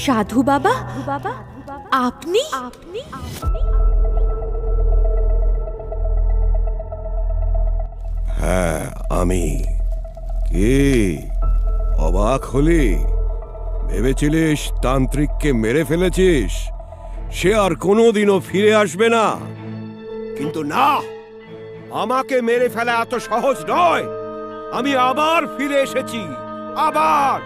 সাধু বাবা, আপনি? হ্যাঁ, আমি। কে অবাক হলি? ভেবেছিলিস তান্ত্রিককে মেরে ফেলেছিস, সে আর কোনোদিনও ফিরে আসবে না? কিন্তু না, আমাকে মেরে ফেলা এত সহজ নয়। আমি আবার ফিরে এসেছি, আবার।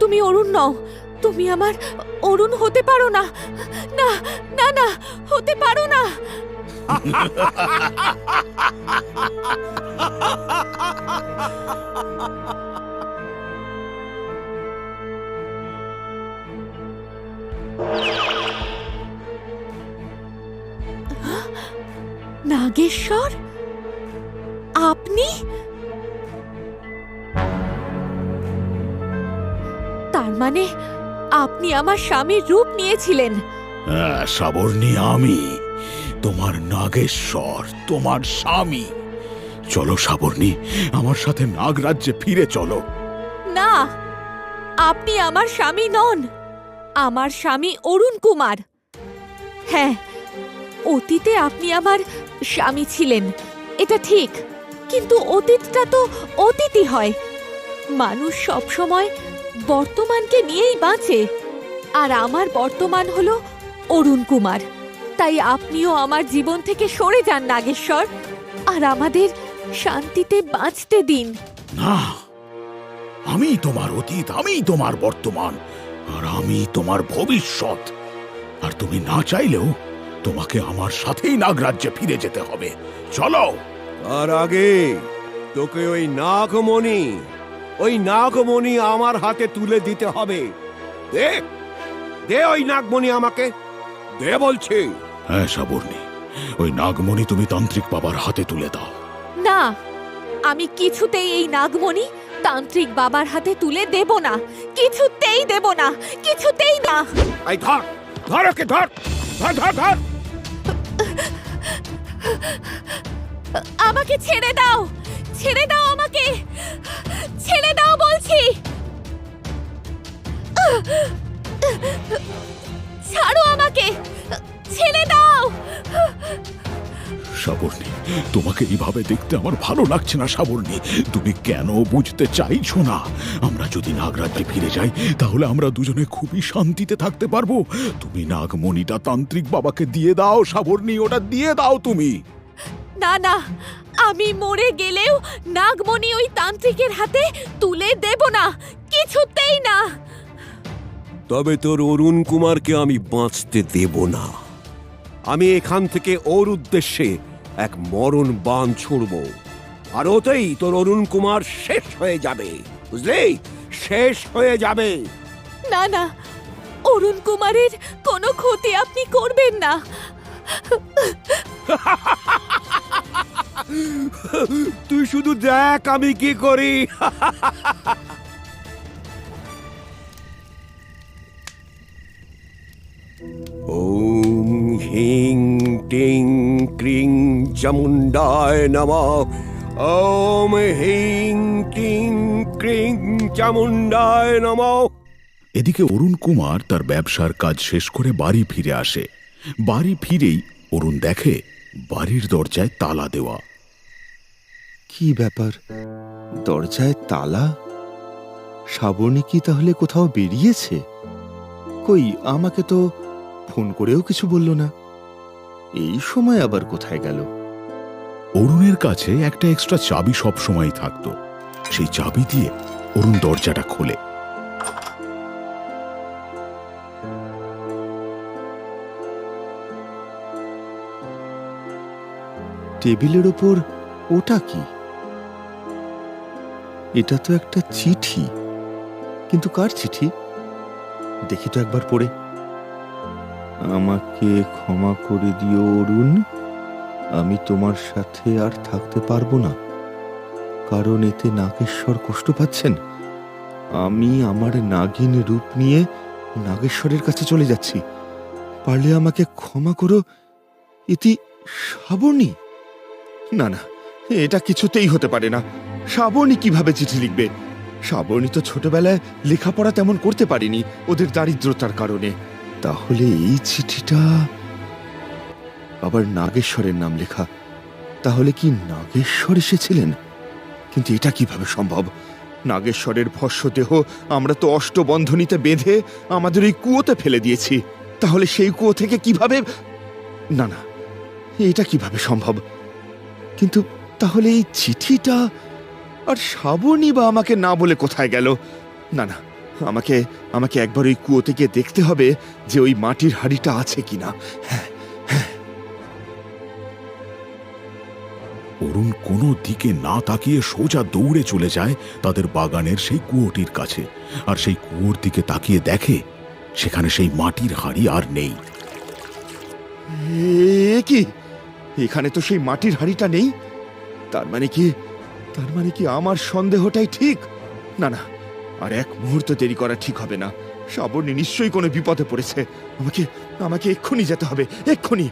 তুমি অরুণ নও। তুমি আমার অরুণ হতে পারো না। না না না, হতে পারো না। নাগেশ্বর, আপনি? তার মানে আপনি আমার স্বামীর রূপ নিয়েছিলেন? হ্যাঁ সাবর্ণী, আমি তোমার নাগেশ্বর, তোমার স্বামী। চলো সাবর্ণী, আমার সাথে নাগরাজ্যে ফিরে চলো। না, আপনি আমার স্বামী নন। আমার স্বামী অরুণ কুমার। হ্যাঁ, অতীতে আপনি আমার স্বামী ছিলেন, এটা ঠিক। কিন্তু অতীতটা তো অতীতই হয়। মানুষ সবসময় বর্তমানকে নিয়েই বাঁচে, আর আমার বর্তমান হলো অরুণ কুমার। তাই আপনিও আমার জীবন থেকে সরে যান নাগেশ্বর, আর আমাদের শান্তিতে বাঁচতে দিন। না, আমি তোমার অতীত, আমি তোমার বর্তমান, আর আমি তোমার ভবিষ্যৎ। আর তুমি না চাইলেও তোমাকে আমার সাথেই নাগরাজ্যে ফিরে যেতে হবে। চলো। তার আগে তোকে ওই নাগমণি আমার হাতে তুলে দিতে হবে। দে দে ওই নাগমণি আমাকে, দে বলছি। হ্যাঁ সাবর্ণী, ওই নাগমণি তুমি তান্ত্রিক বাবার হাতে তুলে দাও। না, আমি কিছুতেই এই নাগমণি তান্ত্রিক বাবার হাতে তুলে দেব না। কিছুতেই দেব না, কিছুতেই না। এই ধর, ধর ওকে, ধর ধর ধর ধর। আমাকে ছেড়ে দাও, ছেড়ে দাও, আমাকে ছেড়ে দাও বলছি। ছাড়ো আমাকে, ছেড়ে দাও। সাবর্ণী, তোমাকে এইভাবে দেখতে আমার ভালো লাগছে না সাবর্ণী। তুমি কেন বুঝতে চাইছো না? আমরা যদি নাগরাজ্যে ফিরে যাই, তাহলে আমরা দুজনে খুবই শান্তিতে থাকতে পারবো। তুমি নাগমণিটা তান্ত্রিক বাবাকে দিয়ে দাও সাবর্ণী, ওটা দিয়ে দাও তুমি। না না, আমি মরে গেলেও নাগমণি ওই তান্ত্রিকের হাতে তুলে দেব না, কিছুতেই না। তবে তোর অরুণ কুমারকে আমি বাঁচতে দেব না। আমি এখান থেকে ওর উদ্দেশ্যে এক মরণ বাণ ছুড়ব, আর ওতেই তোর অরুণ কুমার শেষ হয়ে যাবে, বুঝলি? শেষ হয়ে যাবে। না না, অরুণ কুমারের কোনো ক্ষতি আপনি করবেন না। তুই শুধু দেখ আমি কি করি। ওম হিং টিং ক্রিং চামুণ্ডায় নমঃ। ওম হিং টিং ক্রিং চামুণ্ডায় নমঃ। এদিকে অরুণ কুমার তার ব্যবসার কাজ শেষ করে বাড়ি ফিরে আসে। বাড়ি ফিরেই অরুণ দেখে বাড়ির দরজায় তালা দেওয়া। কি ব্যাপার, দরজায় তালা? শ্রাবণী কি তাহলে কোথাও বেরিয়েছে? কই, আমাকে তো ফোন করেও কিছু বলল না। এই সময় আবার কোথায় গেল? অরুণের কাছে একটা এক্সট্রা চাবি সব সময় থাকতো। সেই চাবি দিয়ে অরুণ দরজাটা খোলে। টেবিলের ওপর ওটা কি? এটা তো একটা চিঠি, কিন্তু কার চিঠি? দেখি তো একবার পড়ে। আমাকে ক্ষমা করে দিও অরুণ, আমি তোমার সাথে আর থাকতে পারবো না, কারণ এতে নাগেশ্বর কষ্ট পাচ্ছেন। আমি আমার নাগিন রূপ নিয়ে নাগেশ্বরের কাছে চলে যাচ্ছি, পারলে আমাকে ক্ষমা করো। ইতি শ্রাবণী? না না, এটা কিছুতেই হতে পারে না। শ্রাবণী কিভাবে চিঠি লিখবে? শ্রাবণী তো ছোটবেলায় লেখাপড়া তেমন করতে পারেনি ওদের দারিদ্রতার কারণে। তাহলে এই চিঠিটা আবার নাগেশ্বরের নাম লেখা। তাহলে কি নাগেশ্বর এসেছিলেন? কিন্তু এটা কিভাবে সম্ভব? নাগেশ্বরের ভস্য দেহ আমরা তো অষ্টবন্ধনীতে বেঁধে আমাদের এই কুয়োতে ফেলে দিয়েছি। তাহলে সেই কুয়ো থেকে কিভাবে? না না, এটা কিভাবে সম্ভব? কিন্তু তাহলে এই চিঠিটা আর শ্রাবণী বা আমাকে না বলে কোথায় গেল? না না, আমাকে আমাকে একবার ওই কুয়ো থেকে দেখতে হবে যে ওই মাটির হাড়িটা আছে কিনা। হ্যাঁ, অরুণ কোনো দিকে না তাকিয়ে সোজা দৌড়ে চলে যায় তাদের বাগানের সেই কুয়োটির কাছে। আর সেই কুয়োর দিকে তাকিয়ে দেখে সেখানে সেই মাটির হাঁড়ি আর নেই। এ কি? এখানে তো সেই মাটির হাড়িটা নেই। তার মানে কি আমার সন্দেহটাই ঠিক? না না, আর এক মুহূর্ত দেরি করা ঠিক হবে না। শ্রাবণী নিশ্চয়ই কোনো বিপদে পড়েছে। আমাকে এক্ষুনি যেতে হবে, এক্ষুনি।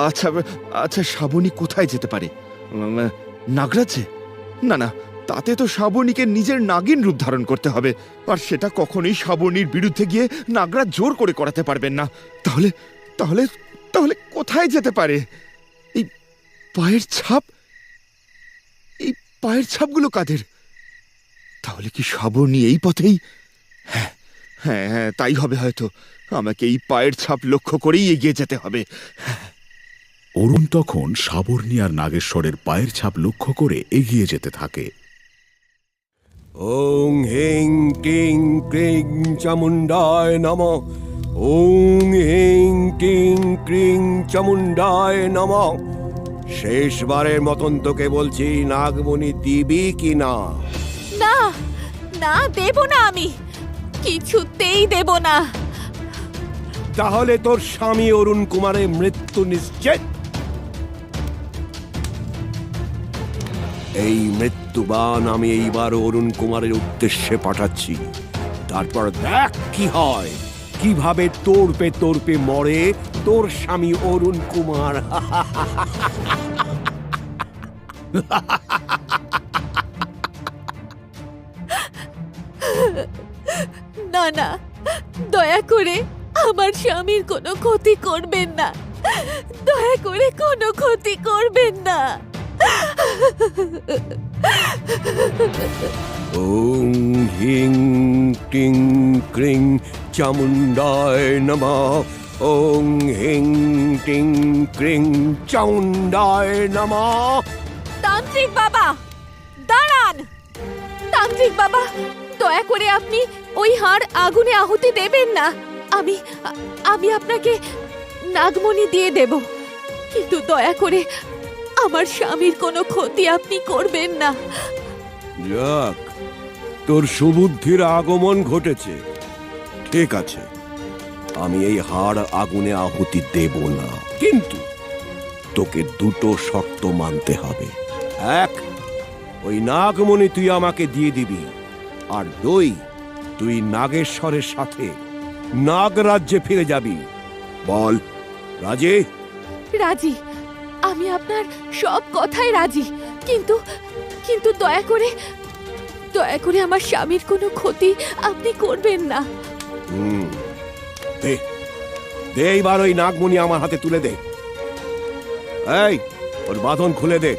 আচ্ছা আচ্ছা, শ্রাবণী কোথায় যেতে পারে? নাগরাজে? না না, তাতে তো শ্রাবণীকে নিজের নাগিন রূপ ধারণ করতে হবে, আর সেটা কখনোই শ্রাবণীর বিরুদ্ধে গিয়ে নাগরাজ জোর করে করাতে পারবেন না। তাহলে তাহলে তাহলে কোথায় যেতে পারে? এই পায়ের ছাপ, এই পায়ের ছাপগুলো কাদের? তাহলে কি শ্রাবণী এই পথেই? হ্যাঁ হ্যাঁ হ্যাঁ, তাই হবে হয়তো। আমাকে এই পায়ের ছাপ লক্ষ্য করেই এগিয়ে যেতে হবে। অরুণ তখন সাবর্ণী আর নাগেশ্বরের পায়ের ছাপ লক্ষ্য করে এগিয়ে যেতে থাকে। ওং হিং টিং ক্রিং চামুণ্ডায় নমঃ। ওং হিং টিং ক্রিং চামুণ্ডায় নমঃ। শেষবারের মতন তোকে বলছি, নাগমণি দিবি কি না? না না, দেব না, আমি কিছুতেই দেব না। তাহলে তোর স্বামী অরুণ কুমারের মৃত্যু নিশ্চিত। এই মৃত্যুবান আমি এইবার অরুণ কুমারের উদ্দেশ্যে পাঠাচ্ছি। তারপর দেখ কি হয়, কিভাবে তোরপে তোরপে মরে তোর স্বামী অরুণ কুমার। না না, দয়া করে আমার স্বামীর কোনো ক্ষতি করবেন না। দয়া করে কোনো ক্ষতি করবেন না। ওং হিং টিং ক্রিং চামুণ্ডায় নমঃ। ওং হিং টিং ক্রিং চামুণ্ডায় নমঃ। তান্ত্রিক বাবা, দাঁড়ান। তান্ত্রিক বাবা, দয়া করে আপনি ওই হাড় আগুনে আহুতি দেবেন না। আমি আপনাকে নাগমণি দিয়ে দেব, কিন্তু দয়া করে আমার স্বামীর কোনো ক্ষতি আপনি করবেন না। যাক, তোর সুবুদ্ধির আগমন ঘটেছে। ঠিক আছে, আমি এই হাড় আগুনে আহুতি দেব না, কিন্তু তোকে দুটো শর্ত মানতে হবে। এক, ওই নাগমণি তুই আমাকে দিয়ে দিবি, আর দুই, তুই নাগেশ্বরের সাথে নাগরাজ্যে ফিরে যাবি। বল, রাজি? রাজি, আমি আপনার সব কথায় রাজি, কিন্তু কিন্তু দয়া করে আমার স্বামীর কোনো ক্ষতি আপনি করবেন না। দে দে, এইবার ওই নাগমণি আমার হাতে তুলে দে। এই, ওর বাঁধন খুলে দে।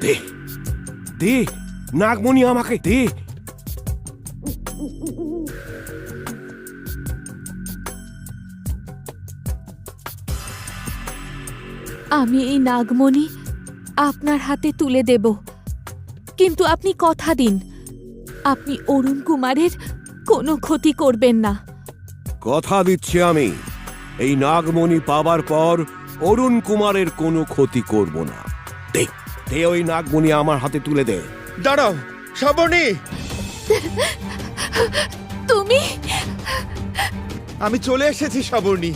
দে দে, নাগমণি আমাকে দে। আমি এই নাগমণি আপনার হাতে তুলে দেব, কিন্তু আপনি কথা দিন আপনি অরুণ কুমারের কোনো ক্ষতি করবেন না। কথা দিচ্ছি আমি, এই নাগমণি পাবার পর অরুণ কুমারের কোনো ক্ষতি করব না। দে দে ওই নাগমণি আমার হাতে তুলে দে। দাঁড়াও শ্রাবণী, তুমি আমি চলে এসেছি শ্রাবণী,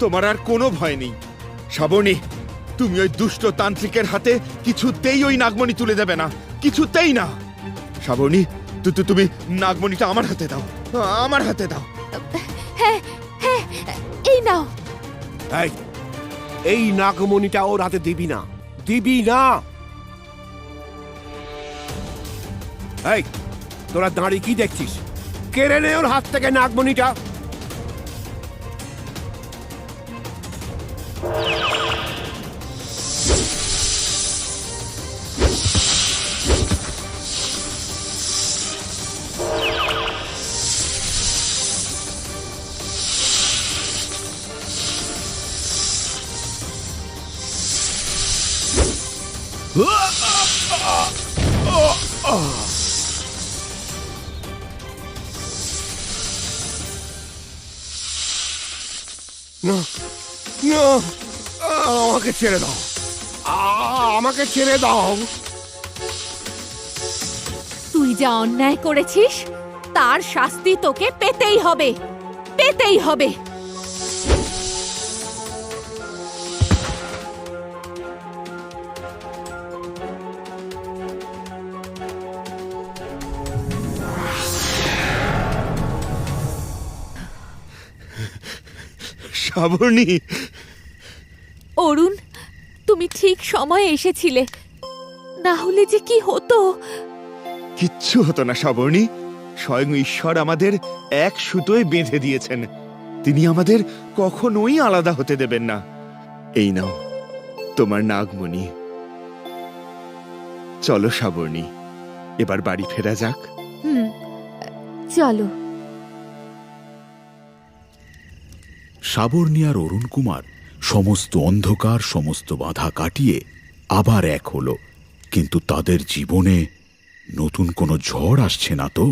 তোমার আর কোনো ভয় নেই। শ্রাবণী, তুমি ওই দুষ্ট তান্ত্রিকের হাতে কিছুতেই ওই নাগমণি তুলে দেবে না, কিছুতেই না। শ্রাবণী, তুমি নাগমণিটা আমার হাতে দাও, আমার হাতে দাও। হ্যাঁ হ্যাঁ, এই নাও। এই নাগমণিটা ওর হাতে দিবি না, দিবি না। এই তোরা দাঁড়িয়ে কি দেখছিস? কেড়ে নে ওর হাত থেকে নাগমণিটা। না না, আমাকে ছেড়ে দাও, আমাকে ছেড়ে দাও। তুই যা অন্যায় করেছিস তার শাস্তি তোকে পেতেই হবে, পেতেই হবে। শ্রাবণী, অরুণ, তুমি ঠিক সময়ে এসেছিলে, না হলে যে কি হতো। কিচ্ছু হতো না শ্রাবণী, স্বয়ং ঈশ্বর আমাদের এক সুতোয় বেঁধে দিয়েছেন, তিনি আমাদের কখনোই আলাদা হতে দেবেন না। এই নাও তোমার নাগমণি। চলো শ্রাবণী, এবার বাড়ি ফেরা যাক। চলো। সাবর্ণী আর অরুণ কুমার সমস্ত অন্ধকার, সমস্ত বাধা কাটিয়ে আবার এক হলো। কিন্তু তাদের জীবনে নতুন কোনো ঝড় আসছে না তো।